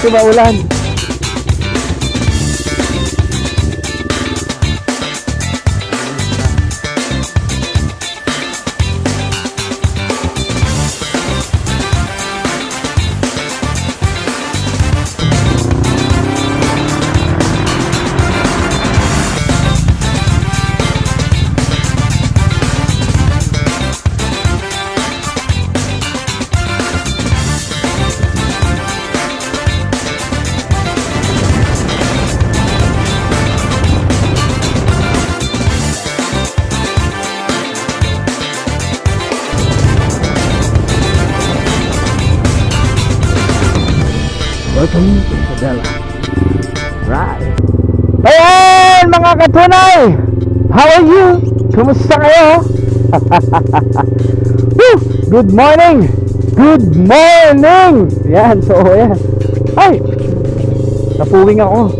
Dito maulan. Welcome to Isabela. Right. Ayan mga katunay, how are you? Kumusta kayo? Good morning. Good morning. Yan, so yan. Ay, napuwing ako.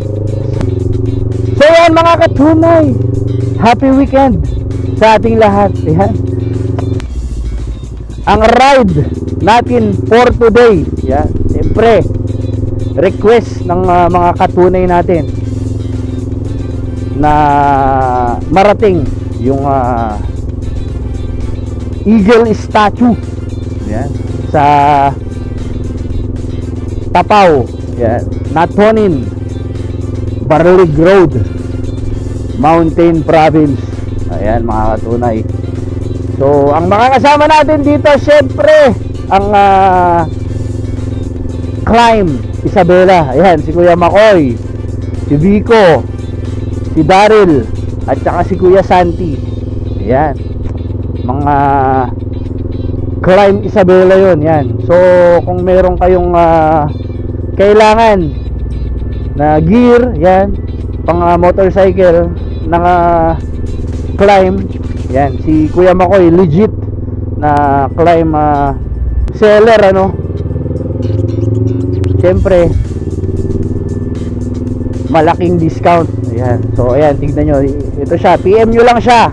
So yan mga katunay, happy weekend sa ating lahat. Yan. Ang ride natin for today, yan, siyempre request ng mga katunay natin na marating yung eagle statue, yan, sa Tapaw, yan, Natonin, Barlig Road, Mountain Province. Ayan mga katunay. So ang makakasama natin dito syempre ang Climb Isabela. Ayan, si Kuya Makoy, si Vico, si Daryl, at saka si Kuya Santi. Ayan, mga Climb Isabela yun. Yan. So kung meron kayong kailangan na gear, yan, pang motorcycle na climb, yan, si Kuya Makoy legit na climb seller, ano. Siyempre malaking discount. Ayan. So ayan, tignan nyo. Ito siya, PM nyo lang siya.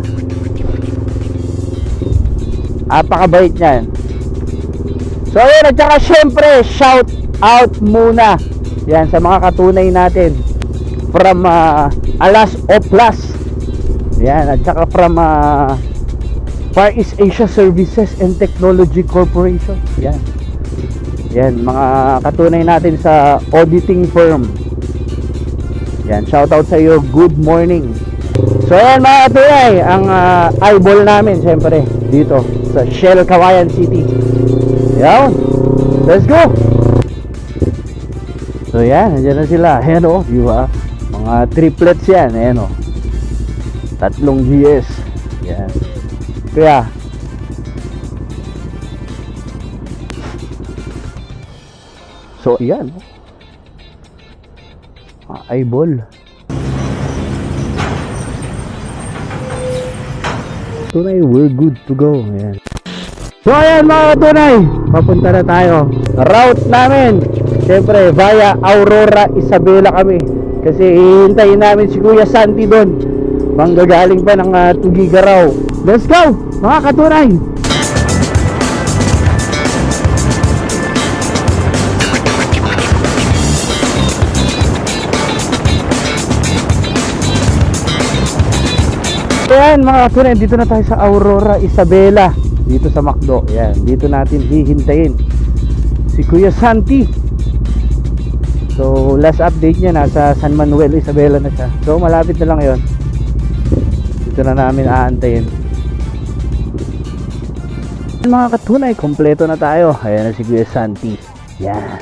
Apakabait nyan. So ayan, at saka siyempre shout out muna, yan, sa mga katunay natin from Alas Oplas. Yan, at saka from Far East Asia Services and Technology Corporation. Yan. Yan, mga katunay natin sa auditing firm. Yan, shout out sa iyo. Good morning. So ayan mga katunay, ang eyeball namin siyempre dito sa Shell Kawayan City. Yan, let's go. So yan, nandiyan na sila. Ayan o, diba? Mga triplets yan. Ayan o, 3 GS. Yan. Kaya so yan, eyeball. Tunay, we're good to go. Ayan. So ayan mga katunay, papunta na tayo. Route namin siyempre via Aurora Isabela kami, kasi hihintayin namin si Kuya Santi doon. Manggagaling pa ng Tugigaraw. Let's go mga katunay. Ayan mga katunay, dito na tayo sa Aurora Isabela, dito sa Macdo. Ayan, dito natin hihintayin si Kuya Santi. So last update niya, nasa San Manuel Isabela na siya. So malapit na lang yon. Dito na namin aantayin. Mga katunay, kompleto na tayo. Ayan na si Kuya Santi. Yan.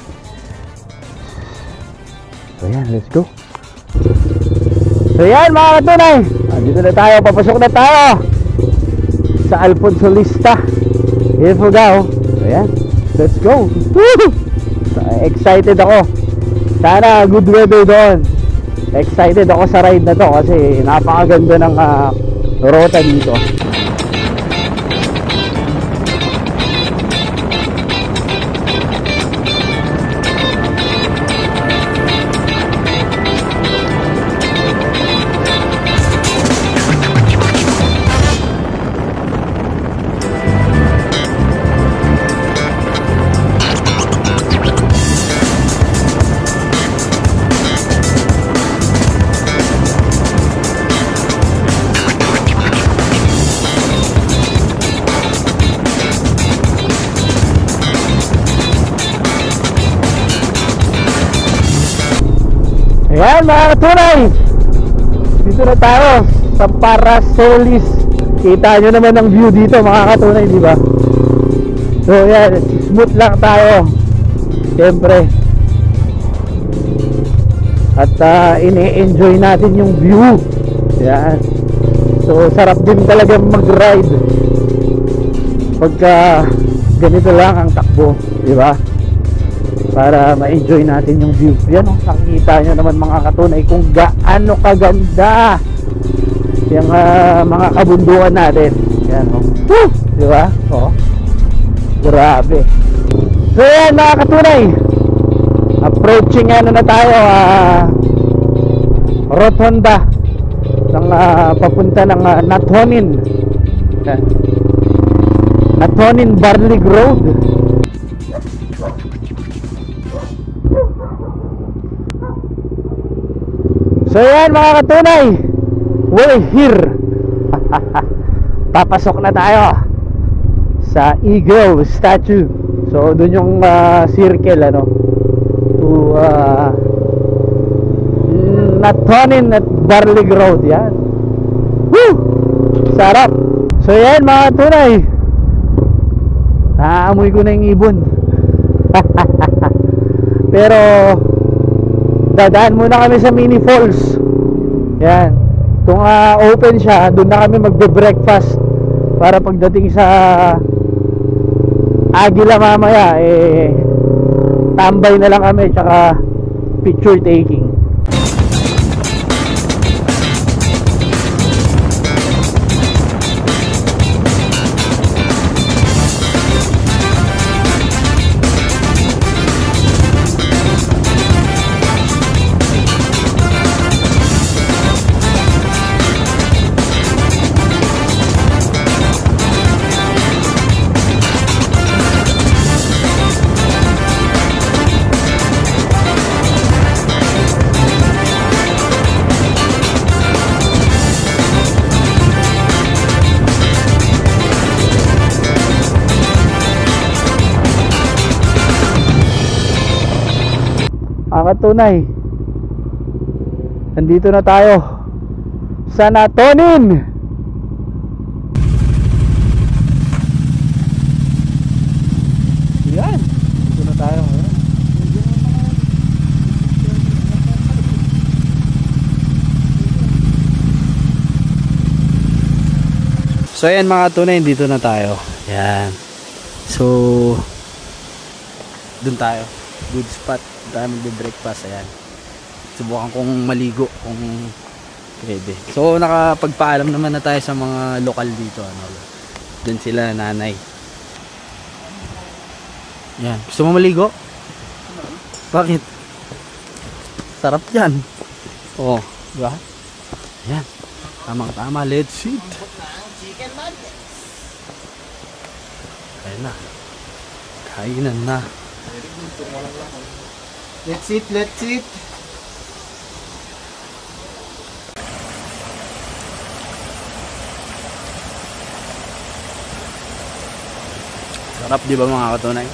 So yan, let's go. So yan mga katunay, dito na tayo, papasok na tayo sa Alfonso Lista. Here we go. So yan, let's go. So, excited ako. Sana good weather doon. Excited ako sa ride na to kasi napakaganda ng rota dito. Ayan mga katunay, dito na tayo sa Paracelis. Kita nyo naman ang view dito mga katunay, di ba? So yan, smooth lang tayo siyempre. At ini-enjoy natin yung view. Yan. So sarap din talaga mag-ride pagka ganito lang ang takbo, di ba? Para ma-enjoy natin yung view. Yan o, nakikita nyo naman mga katunay kung gaano kaganda yung mga kabundukan natin. Yan o, di ba? O, grabe. So yan mga katunay, approaching ano na tayo, Rotonda ng papunta ng Natonin. Natonin Barlig Road. So yan mga katunay, we're here. Papasok na tayo sa Eagle statue. So dun yung circle ano, to Natonin at Barlig Road. Yan. Woo! Sarap. So yan mga katunay, naamoy ko na yung ibon. Pero dadaan muna kami sa mini falls. Yan. Kung open siya, doon na kami magbe-breakfast para pagdating sa Agila mamaya tambay na lang kami tsaka picture taking. Katunay, nandito na tayo sa Natonin. Yan, dito na tayo. So ayan mga katunay, dito na tayo. Yan. So dun tayo, good spot tayo magbe-breakfast. Ayan, subukan kong maligo kung pwede. So nakapagpaalam naman na tayo sa mga lokal dito ano. Doon sila nanay. Yan, gusto mo maligo? Bakit? Sarap yan. Oo, diba? Yan, tamang tama, let's eat. Ayan na, kainan na. Let's eat, let's eat. Sarap di ba mga katunay?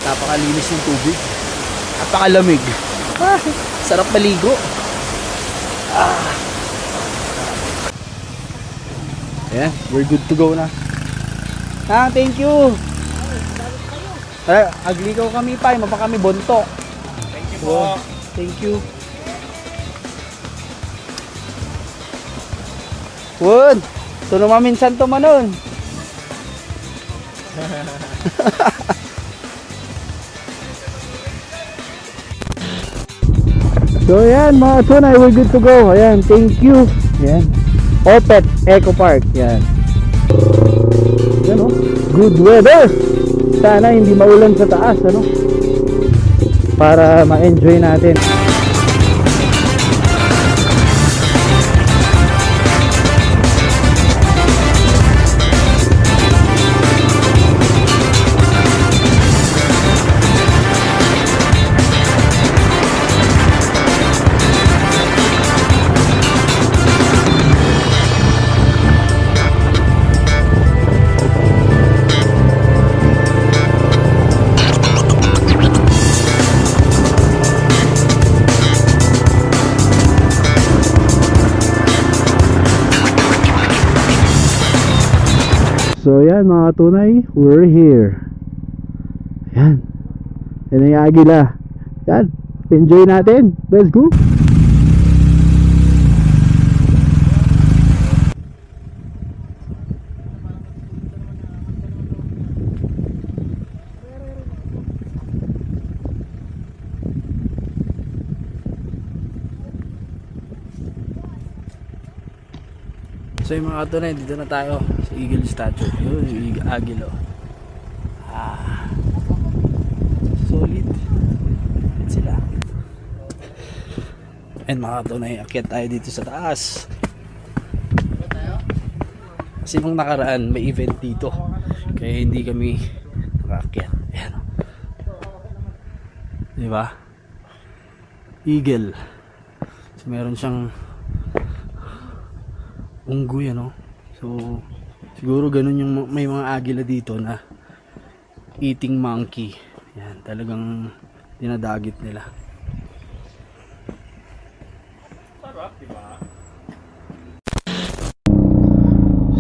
Napakalinis ng tubig. Napakalamig. Sarap maligo. Yeah, we're good to go na. Thank you. Agligaw kami pa, mapa kami bonto. Thank you po. Thank you. Wood, ito naman minsan to manon. So yan mga tunay, we're good to go. Ayan, thank you. Ayan, Opet Eco Park. Yan. Yan o, good weather. Sana hindi maulan sa taas ano, para ma-enjoy natin. So yan mga tunay, we're here. Yan. Yan yung agila. Yan. Enjoy natin. Let's go. So yung mga tunay, dito na tayo sa Eagle Statue. Yun, yung agilo. Solid. Yan sila. And mga tunay, akyat tayo dito sa taas. Kasi nung nakaraan, may event dito. Kaya hindi kami nakaakyat. Ayan. Diba? Eagle. So meron siyang unggoy, ano? So siguro ganun yung may mga agila dito na eating monkey. Yan, talagang dinadagit nila.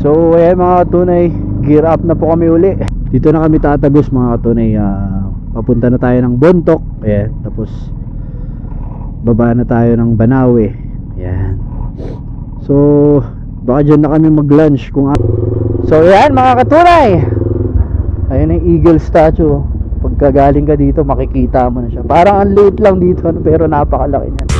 So ayan mga tunay, gear up na po kami uli. Dito na kami tatagos mga tunay. Papunta na tayo ng Bontoc. Ayan, tapos baba na tayo ng Banawe. Ayan. So baka dyan na kami mag lunch kung so yan mga katunay, ayun ang Eagle Statue. Pagka galing ka dito makikita mo na siya. Parang ang liit lang dito pero napakalaki niyan.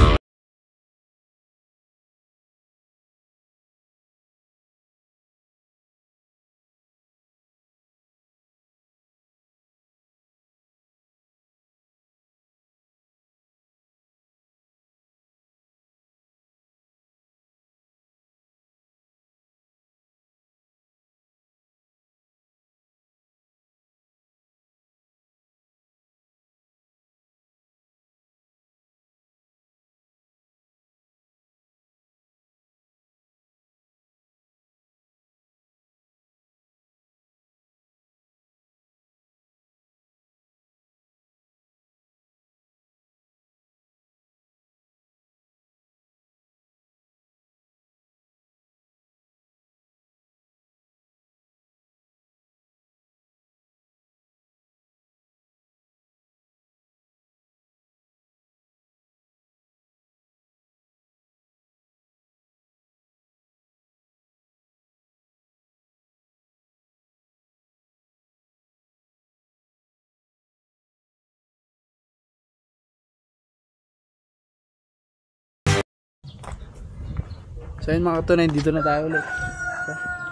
So yun mga katunay, dito na tayo ulit.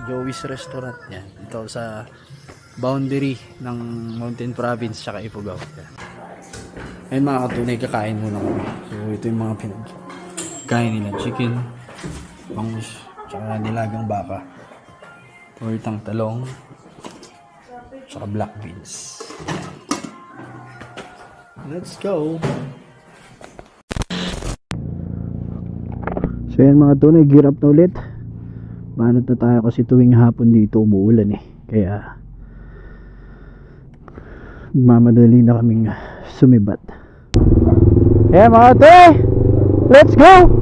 Joey's Restaurant. Yan, ito sa boundary ng Mountain Province tsaka Ifugao. Ayun mga katunay, kakain muna kami. So ito yung mga pinagkain nila. Chicken, bangus, tsaka nilagang baka, tortang talong, tsaka black beans. Let's go! So yan mga tunay, gear up na ulit. Banat na tayo kasi tuwing hapon dito umuulan eh. Kaya mamadali na kaming sumibat. Ayan mga tunay, let's go!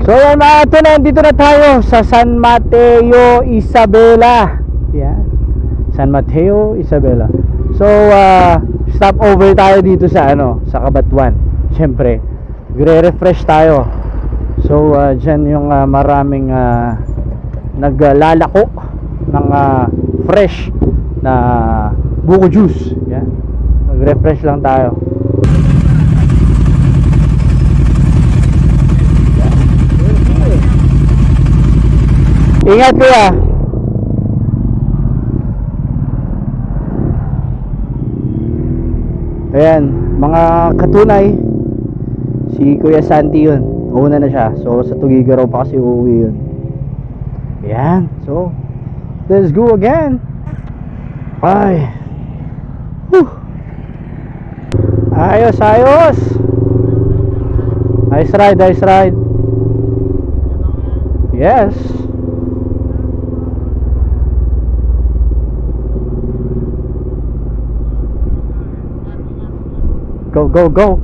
So yan mga tunay, dito na tayo sa San Mateo, Isabela. Yan, San Mateo, Isabela. So stop over tayo dito sa sa Cabanatuan. Siyempre, gre-refresh tayo. So dyan yung maraming naglalako ng fresh na buko juice. Yan, mag-refresh lang tayo. Ingat kuya. Ayan, mga katunay, si Kuya Santi yun. Una na siya. So sa Tugigaraw pa kasi uuwi yun. Ayan, so let's go again. Ay. Whew. Ayos, ayos. Nice ride, nice ride. Yes. Go, go, go.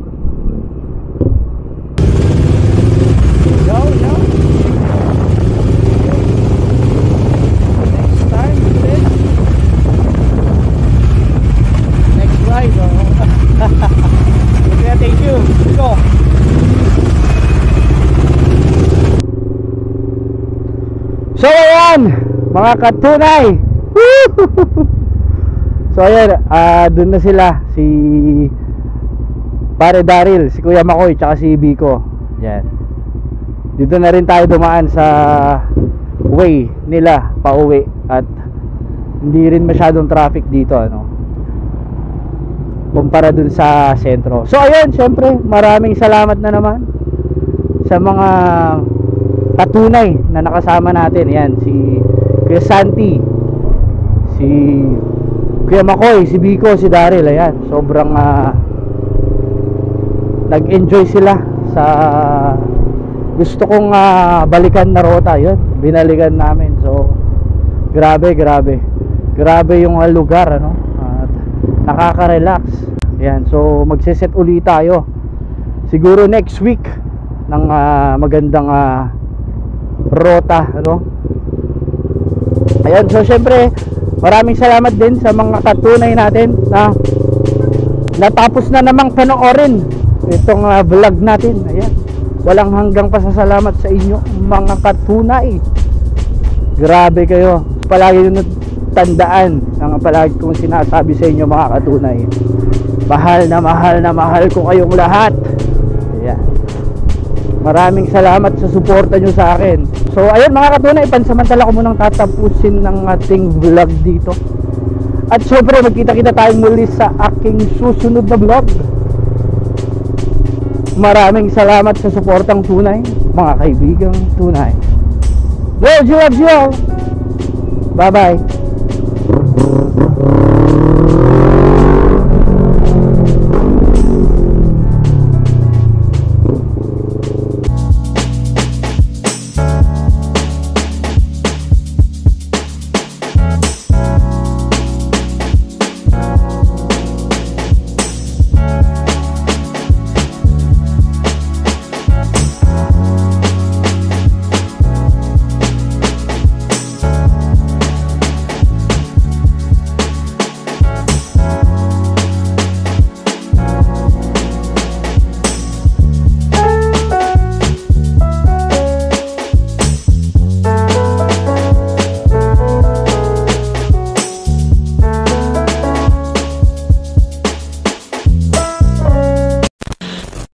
Go, go. Next time, please. Next ride, oh. Okay, thank you. Let's go. So ayan, mga katunay. So ayan, dun na sila, si Pare Daryl, si Kuya Makoy, tsaka si Biko. Yan, dito na rin tayo dumaan sa way nila pauwi. At hindi rin masyadong traffic dito, kumpara dun sa sentro. So ayun, syempre maraming salamat na naman sa mga katunay na nakasama natin. Yan, si Kuya Santi, si Kuya Makoy, si Biko, si Daryl. Ayan, sobrang nag-enjoy sila sa gusto kong balikan na rota. Yun, binalikan namin. So grabe, grabe, grabe yung lugar, at nakaka-relax. Ayan, so magse-set ulit tayo siguro next week ng magandang rota, Ayan, so syempre maraming salamat din sa mga katunay natin na natapos na namang panoorin itong vlog natin. Ayan, walang hanggang pasasalamat sa inyo mga katunay. Grabe kayo. Palagi nyo tandaan ang palagi kong sinasabi sa inyo mga katunay. Mahal na mahal na mahal ko kayong lahat. Ayan, maraming salamat sa suporta nyo sa akin. So ayun mga katunay, pansamantala ko munang tatapusin ng ating vlog dito. At syempre magkita-kita tayong muli sa aking susunod na vlog. Maraming salamat sa suportang tunay, mga kaibigang tunay. Love you all. Bye bye.